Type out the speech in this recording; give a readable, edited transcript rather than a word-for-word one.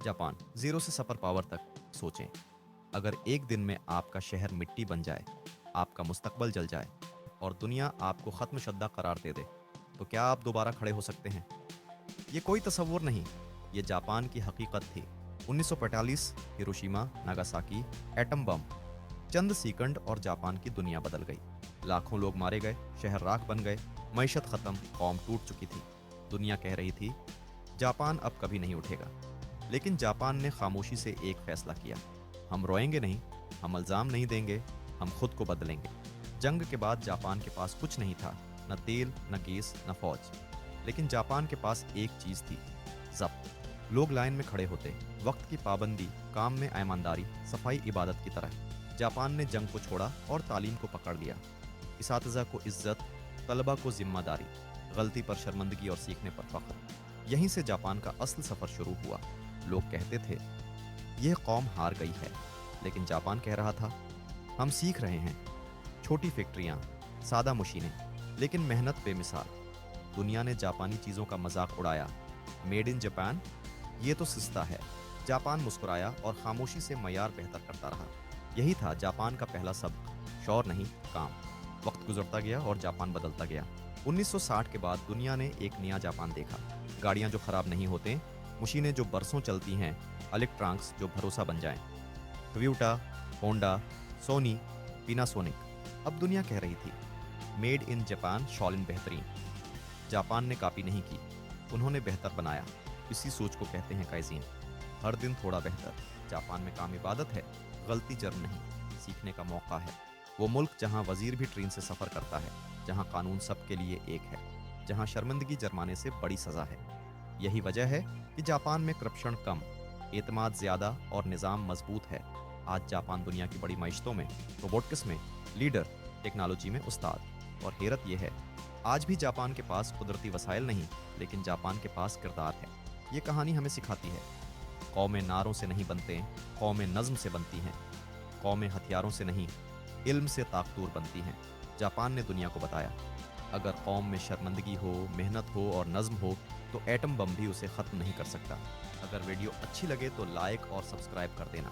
Japan, zero से super power तक सोचें। अगर एक दिन में आपका शहर मिट्टी बन जाए, आपका मुस्तकबल जल जाए और दुनिया आपको खत्म शुदा करार दे दे, तो क्या आप दोबारा खड़े हो सकते हैं? ये कोई तस्वुर नहीं, ये जापान की हकीकत थी। 1945 हिरोशिमा, नागासाकी, एटम बम, चंद सेकंड और जापान की दुनिया बदल गई। लाखों लोग मारे गए, शहर राख बन गए, मईशत खत्म, कौम टूट चुकी थी। दुनिया कह रही थी जापान अब कभी नहीं उठेगा। लेकिन जापान ने खामोशी से एक फैसला किया, हम रोएंगे नहीं, हम इल्ज़ाम नहीं देंगे, हम खुद को बदलेंगे। जंग के बाद जापान के पास कुछ नहीं था, न तेल, न गैस, न फौज। लेकिन जापान के पास एक चीज़ थी, ज़ब्त। लोग लाइन में खड़े होते, वक्त की पाबंदी, काम में ईमानदारी, सफाई इबादत की तरह। जापान ने जंग को छोड़ा और तालीम को पकड़ लिया। इसातिज़ा को इज्जत, तलबा को जिम्मेदारी, गलती पर शर्मिंदगी और सीखने पर फख्र। यहीं से जापान का असल सफ़र शुरू हुआ। लोग कहते थे यह कौम हार गई है, लेकिन जापान कह रहा था हम सीख रहे हैं। छोटी फैक्ट्रियाँ, सादा मशीनें, लेकिन मेहनत बेमिसाल। दुनिया ने जापानी चीज़ों का मजाक उड़ाया, मेड इन जापान, ये तो सस्ता है। जापान मुस्कुराया और खामोशी से मयार बेहतर करता रहा। यही था जापान का पहला सबक, शौर नहीं, काम। वक्त गुजरता गया और जापान बदलता गया। 1960 के बाद दुनिया ने एक नया जापान देखा। गाड़ियाँ जो खराब नहीं होते, मशीनें जो बरसों चलती हैं, इलेक्ट्रॉनिक्स जो भरोसा बन जाएं। Toyota, Honda, Sony, Panasonic. अब दुनिया कह रही थी मेड इन जापान, शॉलिन बेहतरीन। जापान ने कॉपी नहीं की, उन्होंने बेहतर बनाया। इसी सोच को कहते हैं काइजीन, हर दिन थोड़ा बेहतर। जापान में काम इबादत है, गलती जर्म नहीं, सीखने का मौका है। वो मुल्क जहां वजीर भी ट्रेन से सफ़र करता है, जहां कानून सबके लिए एक है, जहां शर्मिंदगी जर्माने से बड़ी सज़ा है। यही वजह है कि जापान में करप्शन कम, एतमाद ज़्यादा और निज़ाम मजबूत है। आज जापान दुनिया की बड़ी मईशतों में रोबोटिक्स में लीडर, टेक्नोलॉजी में उस्ताद। और हैरत यह है, आज भी जापान के पास कुदरती वसाइल नहीं, लेकिन जापान के पास किरदार है। ये कहानी हमें सिखाती है कौमें नारों से नहीं बनते, कौमें नज़्म से बनती हैं। कौमें हथियारों से नहीं, इल्म से ताकतूर बनती हैं। जापान ने दुनिया को बताया अगर कौम में शर्मिंदगी हो, मेहनत हो और नज़्म हो, तो एटम बम भी उसे ख़त्म नहीं कर सकता। अगर वीडियो अच्छी लगे तो लाइक और सब्सक्राइब कर देना।